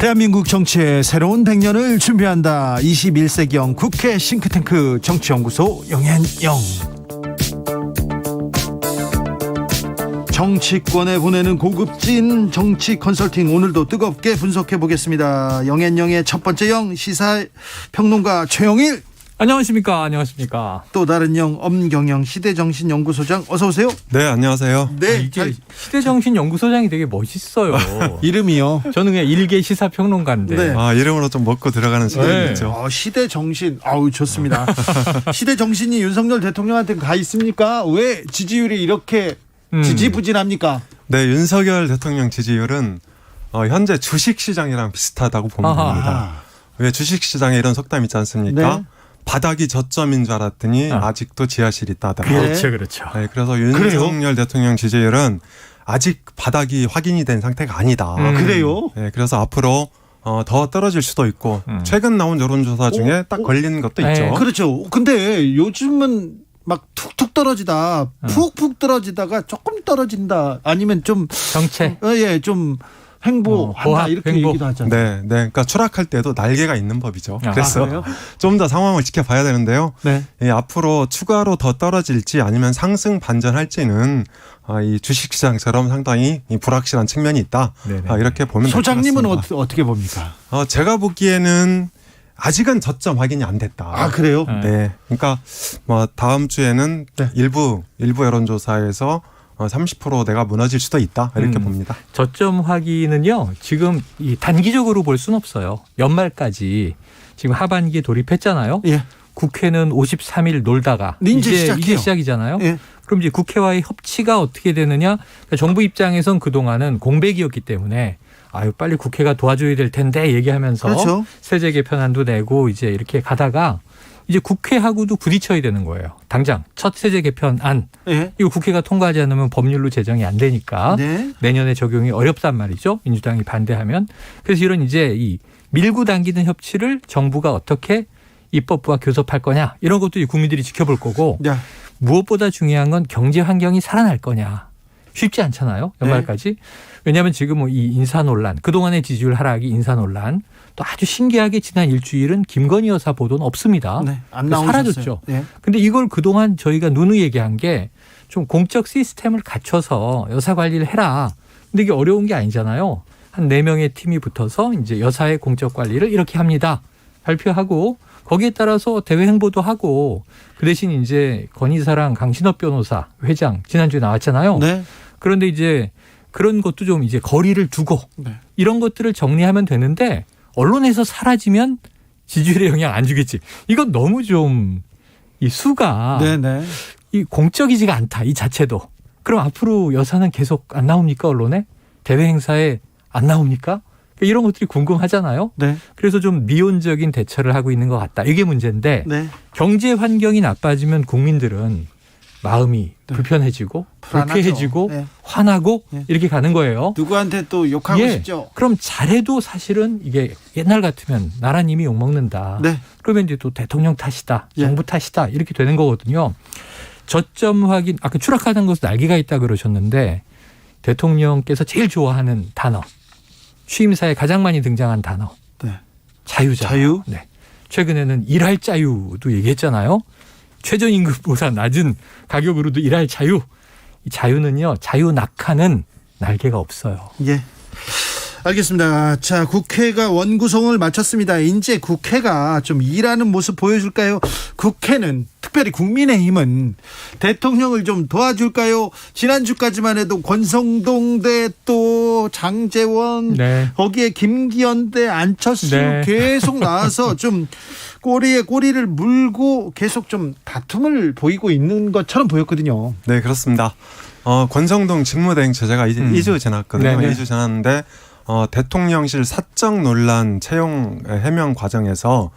대한민국 정치의 새로운 100년을 준비한다. 21세기형 국회 싱크탱크 정치연구소 영앤영. 정치권에 보내는 고급진 정치 컨설팅, 오늘도 뜨겁게 분석해 보겠습니다. 영앤영의 첫 번째 영, 시사평론가 최영일. 안녕하십니까. 안녕하십니까. 또 다른 영, 엄경영 시대정신연구소장, 어서 오세요. 네, 안녕하세요. 네, 이게 시대정신연구소장이 되게 멋있어요. 이름이요. 저는 그냥 일개 시사평론가인데. 네. 아, 이름으로 좀 먹고 들어가는 시대였죠. 시대정신, 아우 좋습니다. 시대정신이 윤석열 대통령한테 가 있습니까? 왜 지지율이 이렇게 지지부진합니까? 네, 윤석열 대통령 지지율은 현재 주식시장이랑 비슷하다고 보면 됩니다. 왜 주식시장에 이런 속담 있지 않습니까? 네. 바닥이 저점인 줄 알았더니 아직도 지하실이 있다더라. 그렇죠, 그렇죠. 네, 그래서 윤석열 대통령 지지율은 아직 바닥이 확인이 된 상태가 아니다. 그래요? 네, 그래서 앞으로 더 떨어질 수도 있고 최근 나온 여론조사 중에 딱 걸리는 것도 있죠. 그렇죠. 근데 요즘은 막 툭툭 떨어지다, 푹푹 떨어지다가 조금 떨어진다, 아니면 좀 정체. 좀 횡보한다, 보합, 이렇게 횡보. 얘기도 하잖아요. 네, 네. 그러니까 추락할 때도 날개가 있는 법이죠. 그래서 그래요? 좀 더 상황을 지켜봐야 되는데요. 네. 앞으로 추가로 더 떨어질지 아니면 상승 반전할지는 이 주식시장처럼 상당히 불확실한 측면이 있다. 이렇게 보면 될 것 소장님은 같습니다. 어떻게 봅니까? 제가 보기에는 아직은 저점 확인이 안 됐다. 아, 그래요? 네. 그러니까 뭐 다음 주에는 네. 일부 여론조사에서 30% 내가 무너질 수도 있다. 이렇게 봅니다. 저점 확인은요, 지금 이 단기적으로 볼 수는 없어요. 연말까지 지금 하반기에 돌입했잖아요. 예. 국회는 53일 놀다가 이제 이제 시작해요. 시작이잖아요. 예. 그럼 이제 국회와의 협치가 어떻게 되느냐? 그러니까 정부 입장에선 그동안은 공백이었기 때문에 아유, 빨리 국회가 도와줘야 될 텐데 얘기하면서 그렇죠. 세제 개편안도 내고 이제 이렇게 가다가 이제 국회하고도 부딪혀야 되는 거예요. 당장 첫 세제 개편안, 예. 이거 국회가 통과하지 않으면 법률로 제정이 안 되니까 네. 내년에 적용이 어렵단 말이죠. 민주당이 반대하면. 그래서 이런 이제 이 밀고 당기는 협치를 정부가 어떻게 입법부와 교섭할 거냐, 이런 것도 국민들이 지켜볼 거고, 야. 무엇보다 중요한 건 경제 환경이 살아날 거냐. 쉽지 않잖아요. 연말까지. 왜냐하면 지금 뭐 이 인사 논란, 그동안의 지지율 하락이 인사 논란, 또 아주 신기하게 지난 일주일은 김건희 여사 보도는 없습니다. 네. 안 나오셨어요. 사라졌죠. 예. 근데 이걸 그동안 저희가 누누이 얘기한 게 좀 공적 시스템을 갖춰서 여사 관리를 해라. 근데 이게 어려운 게 아니잖아요. 한 4명의 팀이 붙어서 이제 여사의 공적 관리를 이렇게 합니다. 발표하고 거기에 따라서 대외 행보도 하고, 그 대신 이제 건희사랑 강신업 변호사 회장 지난주에 나왔잖아요. 네. 그런데 이제 그런 것도 좀 이제 거리를 두고 네. 이런 것들을 정리하면 되는데 언론에서 사라지면 지지율에 영향 안 주겠지. 이건 너무 좀 이 수가 네네. 이 공적이지가 않다, 이 자체도. 그럼 앞으로 여사는 계속 안 나옵니까, 언론에? 대외 행사에 안 나옵니까? 이런 것들이 궁금하잖아요. 네. 그래서 좀 미온적인 대처를 하고 있는 것 같다. 이게 문제인데, 네. 경제 환경이 나빠지면 국민들은 마음이 불편해지고 불안하죠. 불쾌해지고 네. 화나고 네. 이렇게 가는 거예요. 누구한테 또 욕하고 싶죠? 그럼 잘해도 사실은 이게 옛날 같으면 나라님이 욕먹는다. 네. 그러면 이제 또 대통령 탓이다, 예. 정부 탓이다, 이렇게 되는 거거든요. 저점 확인, 아까 추락하는 것은 날개가 있다 그러셨는데, 대통령께서 제일 좋아하는 단어, 취임사에 가장 많이 등장한 단어, 네. 자유자. 자유? 네. 최근에는 일할 자유도 얘기했잖아요. 최저임금보다 낮은 가격으로도 일할 자유. 이 자유는요, 자유 낙하는 날개가 없어요. 예. 알겠습니다. 자, 국회가 원구성을 마쳤습니다. 이제 국회가 좀 일하는 모습 보여줄까요? 국회는, 특별히 국민의힘은 대통령을 좀 도와줄까요? 지난주까지만 해도 권성동 대 또 장제원, 네. 거기에 김기현 대 안철수 네. 계속 나와서 좀 꼬리에 꼬리를 물고 계속 좀 다툼을 보이고 있는 것처럼 보였거든요. 네, 그렇습니다. 권성동 직무대행 체제가 2주 지났거든요. 네네. 2주 지났는데 대통령실 사적 논란 채용 해명 과정에서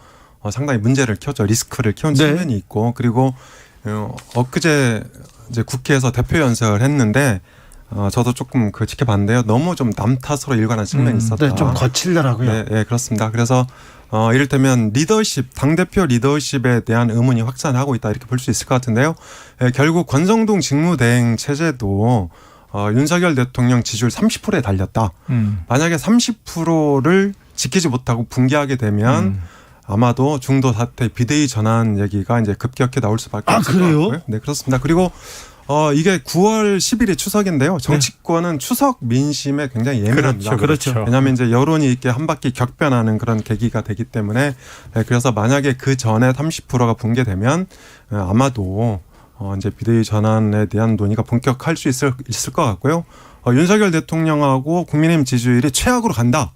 상당히 문제를 키웠죠. 리스크를 키운 네. 측면이 있고, 그리고 엊그제 이제 국회에서 대표 연설을 했는데 저도 조금 지켜봤는데요. 너무 좀 남 탓으로 일관한 측면이 있었다. 네, 좀 거칠더라고요. 네, 네, 그렇습니다. 그래서 이를테면 리더십, 당대표 리더십에 대한 의문이 확산하고 있다, 이렇게 볼 수 있을 것 같은데요. 결국 권성동 직무대행 체제도 윤석열 대통령 지지율 30%에 달렸다. 만약에 30%를 지키지 못하고 붕괴하게 되면 아마도 중도 사태 비대위 전환 얘기가 이제 급격히 나올 수밖에 없을 것 같고요. 네, 그렇습니다. 그리고 이게 9월 10일이 추석인데요. 정치권은 추석 민심에 굉장히 예민합니다. 그렇죠. 왜냐하면 이제 여론이 이렇게 한 바퀴 격변하는 그런 계기가 되기 때문에 그래서 만약에 그 전에 30%가 붕괴되면 아마도 이제 비대위 전환에 대한 논의가 본격화할 수 있을 것 같고요. 윤석열 대통령하고 국민의힘 지지율이 최악으로 간다.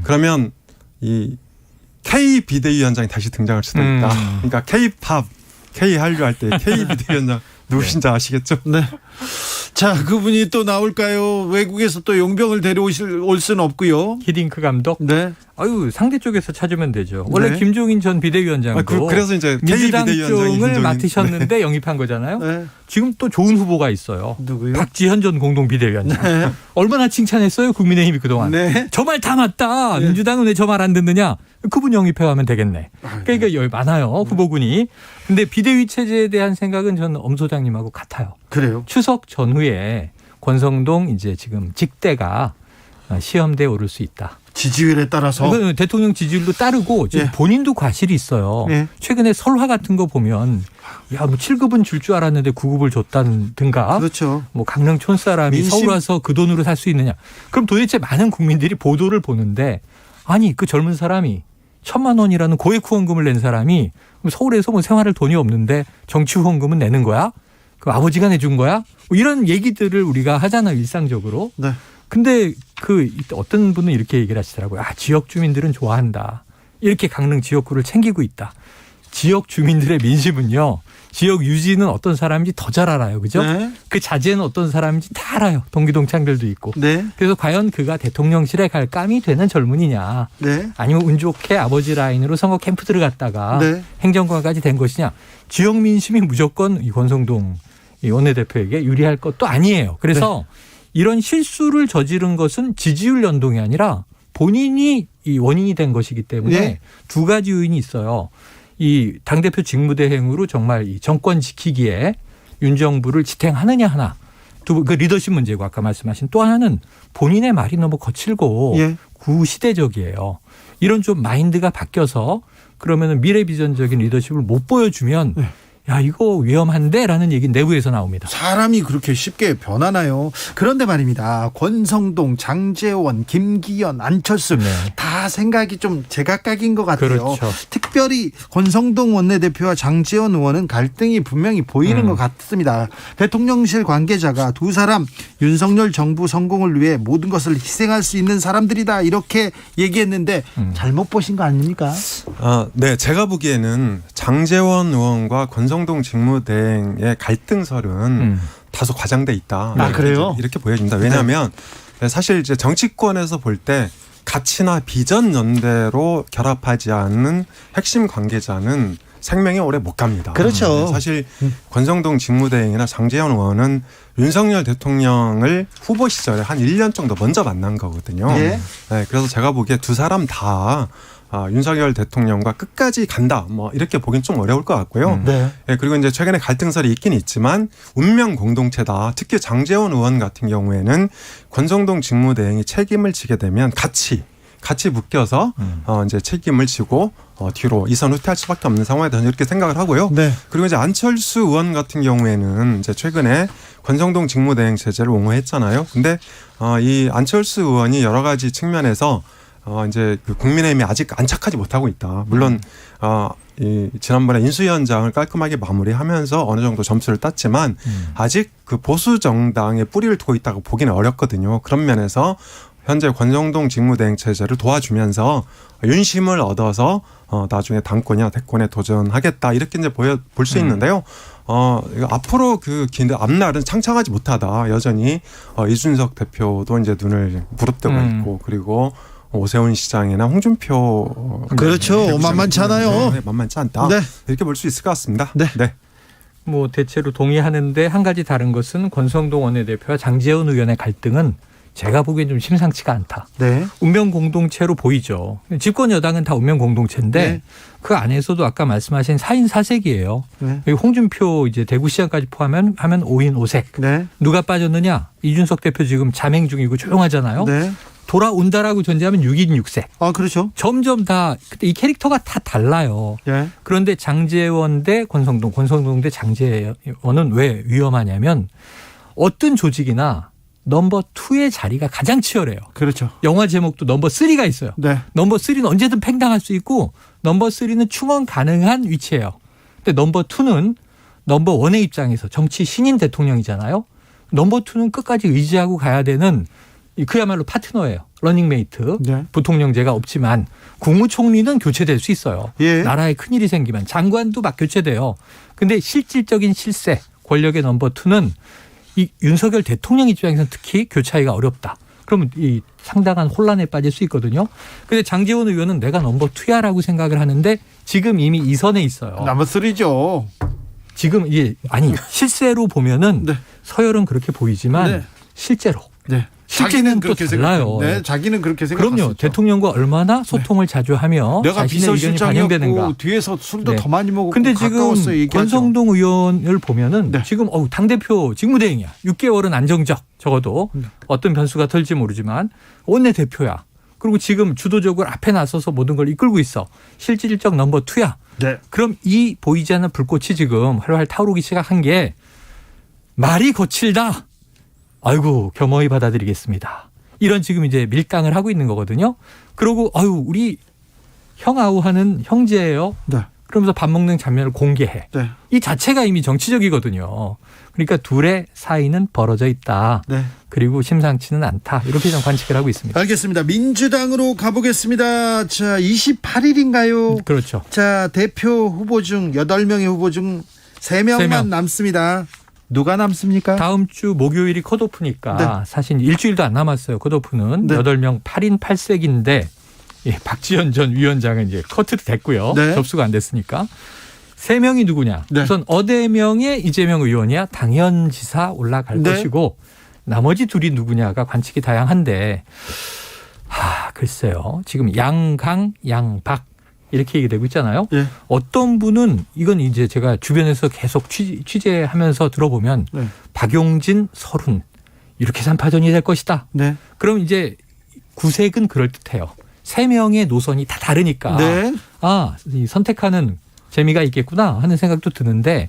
그러면 이 K 비대위원장이 다시 등장할 수도 있다. 그러니까 K-팝, K-한류 할 때 K 비대위원장 누구신지 아시겠죠? 네. 자, 그분이 또 나올까요? 외국에서 또 용병을 올 수는 없고요. 히딩크 감독. 네. 아유, 상대 쪽에서 찾으면 되죠. 원래 네. 김종인 전 비대위원장도 그래서 이제 민주당 K-비대위원장이 쪽을 맡으셨는데 영입한 거잖아요. 네. 지금 또 좋은 후보가 있어요. 누구요? 박지현 전 공동 비대위원장. 네. 얼마나 칭찬했어요, 국민의힘이 그동안. 네. 저 말 다 맞다. 네. 민주당은 왜 저 말 안 듣느냐. 그분 영입해가면 되겠네. 그러니까 여기 많아요, 후보군이. 근데 비대위 체제에 대한 생각은 저는 엄 소장님하고 같아요. 그래요? 추석 전후에 권성동 이제 지금 직대가 시험대에 오를 수 있다. 지지율에 따라서. 이건 대통령 지지율도 따르고 지금 예. 본인도 과실이 있어요. 예. 최근에 설화 같은 거 보면 야, 뭐 7급은 줄 줄 알았는데 9급을 줬다든가 그렇죠. 뭐 강릉촌 사람이 민심- 서울 와서 그 돈으로 살 수 있느냐. 그럼 도대체 많은 국민들이 보도를 보는데 아니 그 젊은 사람이 1,000만 원이라는 고액 후원금을 낸 사람이 서울에서 뭐 생활할 돈이 없는데 정치 후원금은 내는 거야? 그 아버지가 내준 거야? 뭐 이런 얘기들을 우리가 하잖아요, 일상적으로. 네. 근데 그 어떤 분은 이렇게 얘기를 하시더라고요. 아, 지역 주민들은 좋아한다. 이렇게 강릉 지역구를 챙기고 있다. 지역 주민들의 민심은요. 지역 유지는 어떤 사람인지 더 잘 알아요. 그죠? 네. 그 자제는 어떤 사람인지 다 알아요. 동기동창들도 있고. 네. 그래서 과연 그가 대통령실에 갈 감이 되는 젊은이냐. 네. 아니면 운 좋게 아버지 라인으로 선거 캠프 들어갔다가 네. 행정관까지 된 것이냐. 지역 민심이 무조건 이 권성동 이 원내대표에게 유리할 것도 아니에요. 그래서 이런 실수를 저지른 것은 지지율 연동이 아니라 본인이 이 원인이 된 것이기 때문에 네. 두 가지 요인이 있어요. 이 당대표 직무대행으로 정말 이 정권 지키기에 윤 정부를 지탱하느냐 하나. 그 리더십 문제고 아까 말씀하신 또 하나는 본인의 말이 너무 거칠고 예. 구시대적이에요. 이런 좀 마인드가 바뀌어서 그러면 미래 비전적인 리더십을 못 보여주면 네. 야 이거 위험한데라는 얘기 내부에서 나옵니다. 사람이 그렇게 쉽게 변하나요? 그런데 말입니다. 권성동, 장제원, 김기현, 안철수 네. 다 생각이 좀 제각각인 것 같아요. 그렇죠. 특별히 권성동 원내대표와 장제원 의원은 갈등이 분명히 보이는 것 같습니다. 대통령실 관계자가 두 사람 윤석열 정부 성공을 위해 모든 것을 희생할 수 있는 사람들이다 이렇게 얘기했는데 잘못 보신 거 아닙니까? 네, 제가 보기에는 장제원 의원과 권성동 직무대행의 갈등설은 다소 과장돼 있다. 아, 그래요? 이렇게 보여집니다. 왜냐하면 사실 이제 정치권에서 볼 때 가치나 비전 연대로 결합하지 않는 핵심 관계자는 생명이 오래 못 갑니다. 그렇죠. 사실 권성동 직무대행이나 장제원 의원은 윤석열 대통령을 후보 시절에 한 1년 정도 먼저 만난 거거든요. 예. 네, 그래서 제가 보기에 두 사람 다 윤석열 대통령과 끝까지 간다. 뭐 이렇게 보긴 좀 어려울 것 같고요. 네. 네, 그리고 이제 최근에 갈등설이 있긴 있지만 운명 공동체다. 특히 장제원 의원 같은 경우에는 권성동 직무대행이 책임을 지게 되면 같이 묶여서 이제 책임을 지고 뒤로 이선 후퇴할 수밖에 없는 상황에 저는 이렇게 생각을 하고요. 네. 그리고 이제 안철수 의원 같은 경우에는 이제 최근에 권성동 직무대행 제재를 옹호했잖아요. 근데 이 안철수 의원이 여러 가지 측면에서 이제 그 국민의힘이 아직 안착하지 못하고 있다. 물론 이 지난번에 인수위원장을 깔끔하게 마무리하면서 어느 정도 점수를 땄지만 아직 그 보수 정당의 뿌리를 두고 있다고 보기는 어렵거든요. 그런 면에서 현재 권성동 직무대행 체제를 도와주면서 윤심을 얻어서 나중에 당권이나 대권에 도전하겠다 이렇게 이제 볼 수 있는데요. 앞으로 그 긴 앞날은 창창하지 못하다. 여전히 이준석 대표도 이제 눈을 부릅뜨고 있고 그리고 오세훈 시장이나 홍준표 그렇죠. 만만치 않아요. 네, 만만치 않다. 네. 이렇게 볼 수 있을 것 같습니다. 네. 뭐 대체로 동의하는데 한 가지 다른 것은 권성동 원내대표와 장제원 의원의 갈등은 제가 보기엔 좀 심상치가 않다. 네. 운명 공동체로 보이죠. 집권 여당은 다 운명 공동체인데 네. 그 안에서도 아까 말씀하신 4인 4색이에요. 네. 여기 홍준표 이제 대구시장까지 포함하면 5인 5색. 네. 누가 빠졌느냐? 이준석 대표 지금 자맹 중이고 조용하잖아요. 네. 돌아온다라고 전제하면 6인 6색. 그렇죠. 점점 다 그때 이 캐릭터가 다 달라요. 예. 그런데 장제원 대 권성동, 권성동 대 장제원은 왜 위험하냐면 어떤 조직이나 넘버 2의 자리가 가장 치열해요. 그렇죠. 영화 제목도 넘버 3가 있어요. 네. 넘버 3는 언제든 팽당할 수 있고 넘버 3는 충원 가능한 위치예요. 근데 넘버 2는 넘버 1의 입장에서 정치 신인 대통령이잖아요. 넘버 2는 끝까지 의지하고 가야 되는 그야말로 파트너예요. 러닝메이트. 네. 부통령제가 없지만 국무총리는 교체될 수 있어요. 예. 나라에 큰일이 생기면 장관도 막 교체돼요. 근데 실질적인 실세 권력의 넘버 2는 이 윤석열 대통령 입장에서는 특히 교체하기가 어렵다. 그러면 이 상당한 혼란에 빠질 수 있거든요. 근데 장제원 의원은 내가 넘버 2야라고 생각을 하는데 지금 이미 2선에 있어요. 넘버 3죠. 지금 실세로 보면은 네. 서열은 그렇게 보이지만 네. 실제로 네. 실제는 또 달라요. 네, 자기는 그렇게 생각했죠. 그럼요. 대통령과 얼마나 소통을 자주 하며 내가 자신의 의견이 반영되는가. 비서실장이었고 뒤에서 술도 네. 더 많이 먹고 근데 지금 가까웠어 얘기하죠. 권성동 의원을 보면은 네. 지금 당대표 직무대행이야. 6개월은 안정적 적어도 어떤 변수가 털지 모르지만 원내대표야. 그리고 지금 주도적으로 앞에 나서서 모든 걸 이끌고 있어. 실질적 넘버 2야. 네. 그럼 이 보이지 않는 불꽃이 지금 활활 타오르기 시작한 게 말이 거칠다. 아이고 겸허히 받아들이겠습니다. 이런 지금 이제 밀당을 하고 있는 거거든요. 그러고 우리 형아우하는 형제예요. 네. 그러면서 밥 먹는 장면을 공개해. 네. 이 자체가 이미 정치적이거든요. 그러니까 둘의 사이는 벌어져 있다. 네. 그리고 심상치는 않다. 이렇게 좀 관측을 하고 있습니다. 알겠습니다. 민주당으로 가보겠습니다. 자, 28일인가요? 그렇죠. 자, 대표 후보 중 8명의 후보 중 3명만 3명. 남습니다. 누가 남습니까? 다음 주 목요일이 컷오프니까 네. 사실 일주일도 안 남았어요. 컷오프는 네. 8명 8인 8색인데 박지원 전 위원장은 이제 커트 됐고요. 네. 접수가 안 됐으니까. 3명이 누구냐? 네. 우선 어대명의 이재명 의원이야 당연지사 올라갈 네. 것이고 나머지 둘이 누구냐가 관측이 다양한데 글쎄요. 지금 양강, 양박 이렇게 얘기되고 있잖아요. 예. 어떤 분은 이건 이제 제가 주변에서 계속 취재하면서 들어보면 네. 박용진, 설훈 이렇게 3파전이 될 것이다. 네. 그럼 이제 구색은 그럴듯해요. 3명의 노선이 다 다르니까 네. 이 선택하는 재미가 있겠구나 하는 생각도 드는데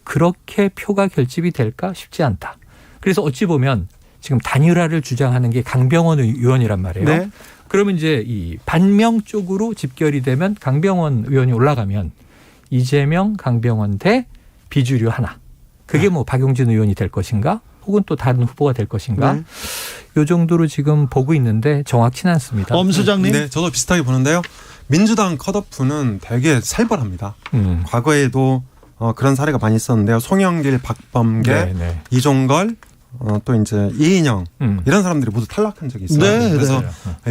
그렇게 표가 결집이 될까 싶지 않다. 그래서 어찌 보면 지금 단일화를 주장하는 게 강병원 의원이란 말이에요. 네. 그러면 이제 이 반명 쪽으로 집결이 되면 강병원 의원이 올라가면 이재명, 강병원 대 비주류 하나. 그게 뭐 박용진 의원이 될 것인가? 혹은 또 다른 후보가 될 것인가? 네. 요 정도로 지금 보고 있는데 정확치는 않습니다. 엄 소장님. 네, 저도 비슷하게 보는데요. 민주당 컷오프는 되게 살벌합니다. 과거에도 그런 사례가 많이 있었는데요. 송영길, 박범계, 네. 이종걸, 또 이제 이인영 이런 사람들이 모두 탈락한 적이 있어요. 네, 그래서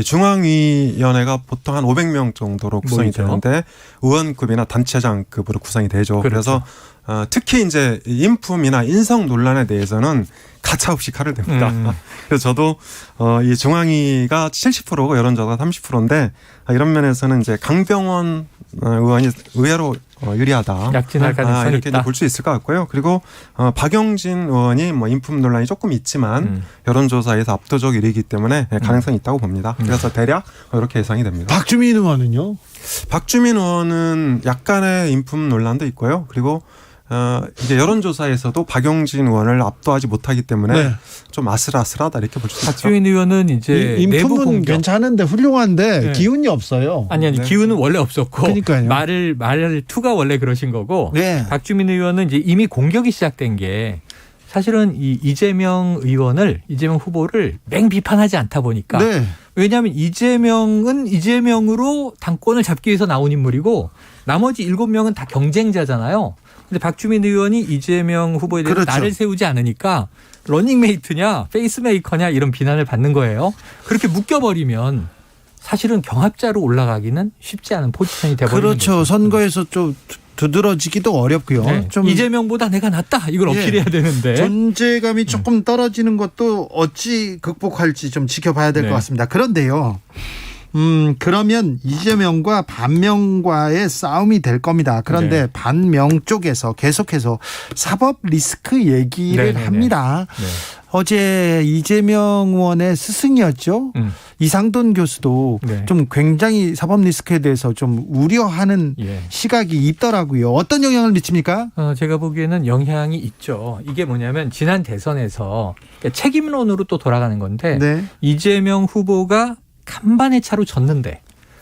중앙위원회가 보통 한 500명 정도로 구성이 모이죠. 되는데 의원급이나 단체장급으로 구성이 되죠. 그렇죠. 그래서 특히 이제 인품이나 인성 논란에 대해서는 가차없이 칼을 댑니다. 그래서 저도 이 중앙위가 70%고 여론조사가 30%인데 이런 면에서는 이제 강병원 의원이 의외로 유리하다. 약진할 가능성이 이렇게 있다. 볼 수 있을 것 같고요. 그리고 박영진 의원이 뭐 인품 논란이 조금 있지만 여론조사에서 압도적 1위이기 때문에 가능성이 있다고 봅니다. 그래서 대략 이렇게 예상이 됩니다. 박주민 의원은요? 박주민 의원은 약간의 인품 논란도 있고요. 그리고 이제 여론조사에서도 박용진 의원을 압도하지 못하기 때문에 네. 좀 아슬아슬하다 이렇게 볼 수 있죠. 박주민 의원은 이제 내부 인품은 공격. 괜찮은데 훌륭한데 네. 기운이 없어요. 아니 네. 기운은 원래 없었고 그러니까요. 말을 투가 원래 그러신 거고 네. 박주민 의원은 이제 이미 공격이 시작된 게 사실은 이 이재명 후보를 맹비판하지 않다 보니까 네. 왜냐하면 이재명은 이재명으로 당권을 잡기 위해서 나온 인물이고 나머지 7명은 다 경쟁자잖아요. 근데 박주민 의원이 이재명 후보에 대해서 그렇죠. 나를 세우지 않으니까 러닝메이트냐 페이스메이커냐 이런 비난을 받는 거예요. 그렇게 묶여버리면 사실은 경합자로 올라가기는 쉽지 않은 포지션이 돼버리는 그렇죠. 거죠. 선거에서 좀 두드러지기도 어렵고요. 네. 좀 이재명보다 내가 낫다 이걸 예. 어필해야 되는데 존재감이 조금 떨어지는 것도 어찌 극복할지 좀 지켜봐야 될 것 네. 같습니다. 그런데요. 그러면 이재명과 반명과의 싸움이 될 겁니다. 그런데 네. 반명 쪽에서 계속해서 사법 리스크 얘기를 네네네. 합니다. 네. 어제 이재명 의원의 스승이었죠. 이상돈 교수도 네. 좀 굉장히 사법 리스크에 대해서 좀 우려하는 예. 시각이 있더라고요. 어떤 영향을 미칩니까? 제가 보기에는 영향이 있죠. 이게 뭐냐면 지난 대선에서 책임론으로 또 돌아가는 건데 네. 이재명 후보가 간반의 차로 졌는데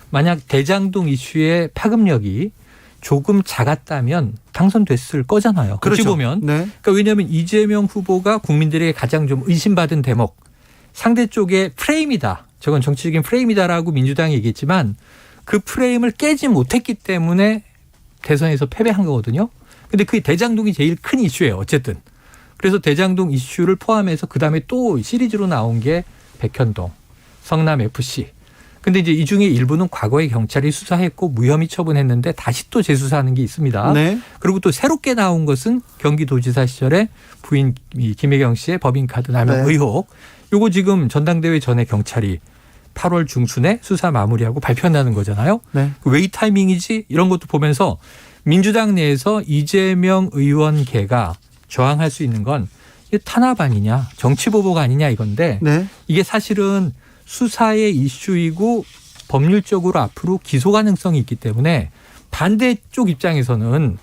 만약 대장동 이슈의 파급력이 조금 작았다면 당선됐을 거잖아요. 어찌 그렇죠. 보면. 네. 그러니까 왜냐하면 이재명 후보가 국민들에게 가장 좀 의심받은 대목 상대 쪽의 프레임이다. 저건 정치적인 프레임이다라고 민주당이 얘기했지만 그 프레임을 깨지 못했기 때문에 대선에서 패배한 거거든요. 근데 그 대장동이 제일 큰 이슈예요. 어쨌든. 그래서 대장동 이슈를 포함해서 그다음에 또 시리즈로 나온 게 백현동, 성남FC. 근데 이제 이 중에 일부는 과거에 경찰이 수사했고 무혐의 처분했는데 다시 또 재수사하는 게 있습니다. 네. 그리고 또 새롭게 나온 것은 경기도지사 시절에 부인 김혜경 씨의 법인카드 남용 네. 의혹. 요거 지금 전당대회 전에 경찰이 8월 중순에 수사 마무리하고 발표한다는 거잖아요. 네. 왜 이 타이밍이지? 이런 것도 보면서 민주당 내에서 이재명 의원계가 저항할 수 있는 건 이게 탄압 아니냐, 정치보복 아니냐 이건데 네. 이게 사실은 수사의 이슈이고 법률적으로 앞으로 기소 가능성이 있기 때문에 반대쪽 입장에서는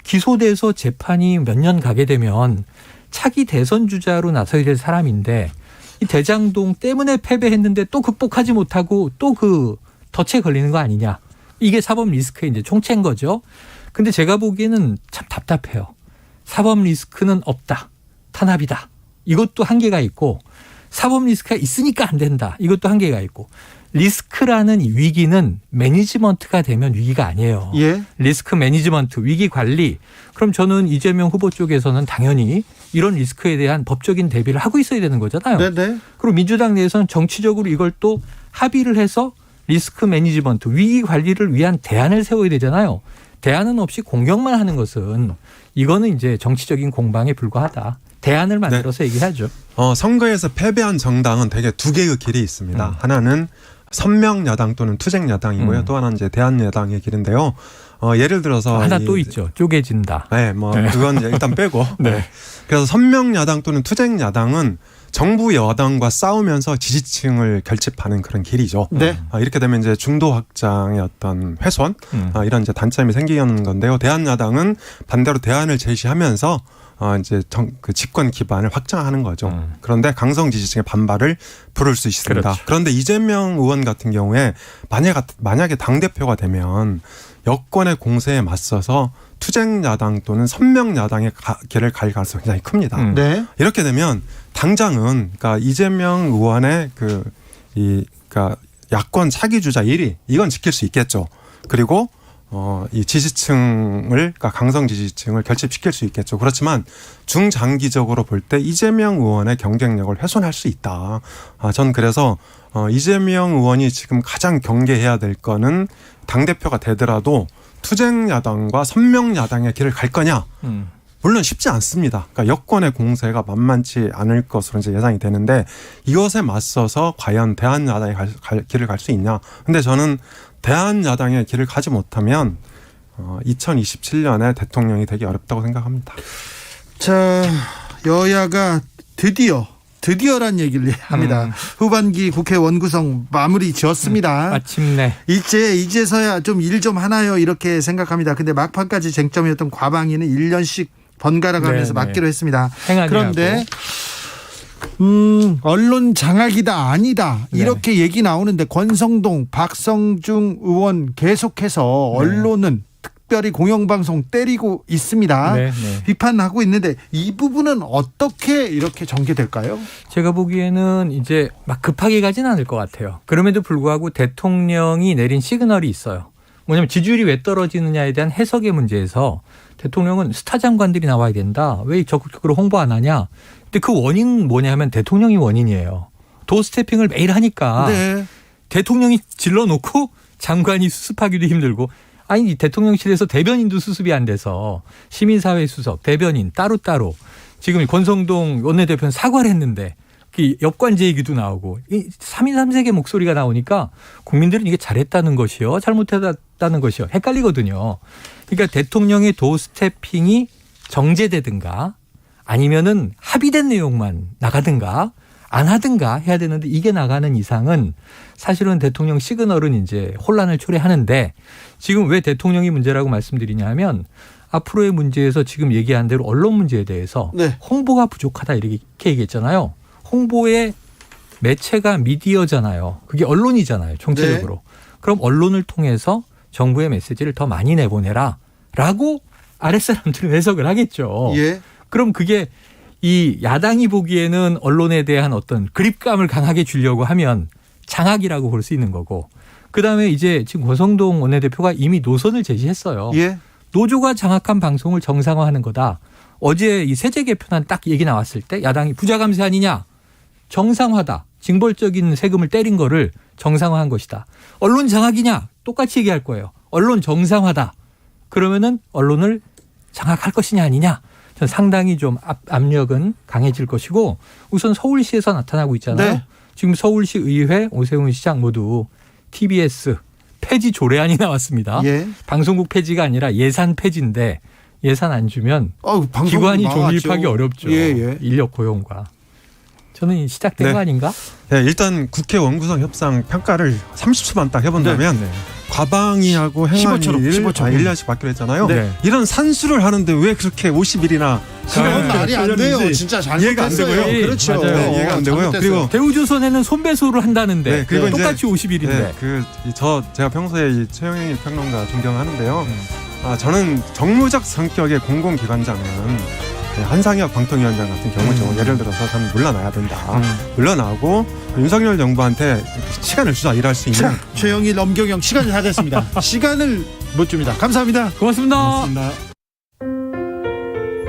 기소돼서 재판이 몇 년 가게 되면 차기 대선 주자로 나서야 될 사람인데 이 대장동 때문에 패배했는데 또 극복하지 못하고 또 그 덫에 걸리는 거 아니냐. 이게 사법 리스크의 이제 총체인 거죠. 근데 제가 보기에는 참 답답해요. 사법 리스크는 없다. 탄압이다. 이것도 한계가 있고 사법 리스크가 있으니까 안 된다. 이것도 한계가 있고 리스크라는 이 위기는 매니지먼트가 되면 위기가 아니에요. 예. 리스크 매니지먼트, 위기 관리. 그럼 저는 이재명 후보 쪽에서는 당연히 이런 리스크에 대한 법적인 대비를 하고 있어야 되는 거잖아요. 네네. 그리고 민주당 내에서는 정치적으로 이걸 또 합의를 해서 리스크 매니지먼트, 위기 관리를 위한 대안을 세워야 되잖아요. 대안은 없이 공격만 하는 것은 이거는 이제 정치적인 공방에 불과하다. 대안을 만들어서 얘기하죠. 선거에서 패배한 정당은 대개 두 개의 길이 있습니다. 하나는 선명 야당 또는 투쟁 야당이고요. 또 하나는 이제 대한 야당의 길인데요. 예를 들어서 하나 또 있죠. 쪼개진다. 네, 그건 이제 일단 빼고. 네. 그래서 선명 야당 또는 투쟁 야당은 정부 여당과 싸우면서 지지층을 결집하는 그런 길이죠. 네. 이렇게 되면 이제 중도 확장의 어떤 훼손 이런 이제 단점이 생기는 건데요. 대한 야당은 반대로 대안을 제시하면서 이제 그 집권 기반을 확장하는 거죠. 그런데 강성 지지층의 반발을 부를 수 있습니다. 그렇죠. 그런데 이재명 의원 같은 경우에 만약에 당대표가 되면 여권의 공세에 맞서서 투쟁 야당 또는 선명 야당의 길을 갈 가능성이 굉장히 큽니다. 네. 이렇게 되면 당장은 그러니까 이재명 의원의 그러니까 야권 차기 주자 1위 이건 지킬 수 있겠죠. 그리고 이 지지층을 그러니까 강성 지지층을 결집시킬 수 있겠죠. 그렇지만 중장기적으로 볼 때 이재명 의원의 경쟁력을 훼손할 수 있다. 전 그래서 이재명 의원이 지금 가장 경계해야 될 거는 당대표가 되더라도 투쟁 야당과 선명 야당의 길을 갈 거냐. 물론 쉽지 않습니다. 그러니까 여권의 공세가 만만치 않을 것으로 이제 예상이 되는데 이것에 맞서서 과연 대한 야당의 길을 갈 수 있냐. 근데 저는 대한 야당의 길을 가지 못하면 2027년에 대통령이 되기 어렵다고 생각합니다. 자, 여야가 드디어란 얘기를 합니다. 후반기 국회 원구성 마무리 지었습니다. 마침내. 이제서야 좀 일 좀 하나요 이렇게 생각합니다. 근데 막판까지 쟁점이었던 과방위는 1년씩 번갈아 가면서 네네. 맡기로 했습니다. 행안위하고. 그런데 언론 장악이다 아니다 이렇게 얘기 나오는데 권성동 박성중 의원 계속해서 언론은 특별히 공영방송 때리고 있습니다. 네, 네. 비판하고 있는데 이 부분은 어떻게 이렇게 전개될까요? 제가 보기에는 이제 막 급하게 가진 않을 것 같아요. 그럼에도 불구하고 대통령이 내린 시그널이 있어요. 뭐냐면 지지율이 왜 떨어지느냐에 대한 해석의 문제에서 대통령은 스타 장관들이 나와야 된다. 왜 적극적으로 홍보 안 하냐. 근데 그 원인은 뭐냐면 대통령이 원인이에요. 도스태핑을 매일 하니까 네. 대통령이 질러놓고 장관이 수습하기도 힘들고 아니 대통령실에서 대변인도 수습이 안 돼서 시민사회 수석, 대변인 따로따로 지금 권성동 원내대표는 사과를 했는데 그 역관제 얘기도 나오고 3인 3색의 목소리가 나오니까 국민들은 이게 잘했다는 것이요 잘못했다는 것이요 헷갈리거든요. 그러니까 대통령의 도스태핑이 정제되든가 아니면은 합의된 내용만 나가든가 안 하든가 해야 되는데 이게 나가는 이상은 사실은 대통령 시그널은 이제 혼란을 초래하는데 지금 왜 대통령이 문제라고 말씀드리냐 하면 앞으로의 문제에서 지금 얘기한 대로 언론 문제에 대해서 네. 홍보가 부족하다 이렇게 얘기했잖아요. 홍보의 매체가 미디어잖아요. 그게 언론이잖아요. 총체적으로. 그럼 언론을 통해서 정부의 메시지를 더 많이 내보내라 라고 아랫사람들은 해석을 하겠죠. 예. 그럼 그게 이 야당이 보기에는 언론에 대한 어떤 그립감을 강하게 주려고 하면 장악이라고 볼 수 있는 거고 그다음에 이제 지금 권성동 원내대표가 이미 노선을 제시했어요. 예. 노조가 장악한 방송을 정상화하는 거다. 어제 이 세제 개편안 딱 얘기 나왔을 때 야당이 부자 감세 아니냐. 정상화다. 징벌적인 세금을 때린 거를 정상화한 것이다. 언론 장악이냐. 똑같이 얘기할 거예요. 언론 정상화다. 그러면은 언론을 장악할 것이냐 아니냐. 전 상당히 좀 압력은 강해질 것이고 우선 서울시에서 나타나고 있잖아요. 네. 지금 서울시 의회, 오세훈 시장 모두 TBS 폐지 조례안이 나왔습니다. 예. 방송국 폐지가 아니라 예산 폐지인데 예산 안 주면 기관이 존립하기 어렵죠. 예. 인력 고용과. 저는 시작된 네. 거 아닌가? 네, 일단 국회 원구성 협상 평가를 30초만 딱 해본다면 과방위하고 행안위를 15초. 1년씩 받기로 했잖아요. 네. 이런 산수를 하는데 왜 그렇게 50일이나 그건 말이 안 돼요. 진짜 이해가 안 잘못했어요. 되고요. 그렇죠. 맞아요. 네, 이해가 안 되고요. 잘못했어요. 그리고 대우조선에는 손배소를 한다는데 네, 그리고 이제 똑같이 50일인데. 네, 제가 평소에 이 최영일 평론가 존경하는데요. 저는 정무적 성격의 공공기관장은 한상혁 방통위원장 같은 경우죠. 예를 들어서 저는 물러나야 된다. 물러나고 윤석열 정부한테 시간을 주자 일할 수 있는. 자, 최영일, 엄경영 시간이 다 됐습니다. 시간을 못 줍니다. 감사합니다. 고맙습니다. 고맙습니다.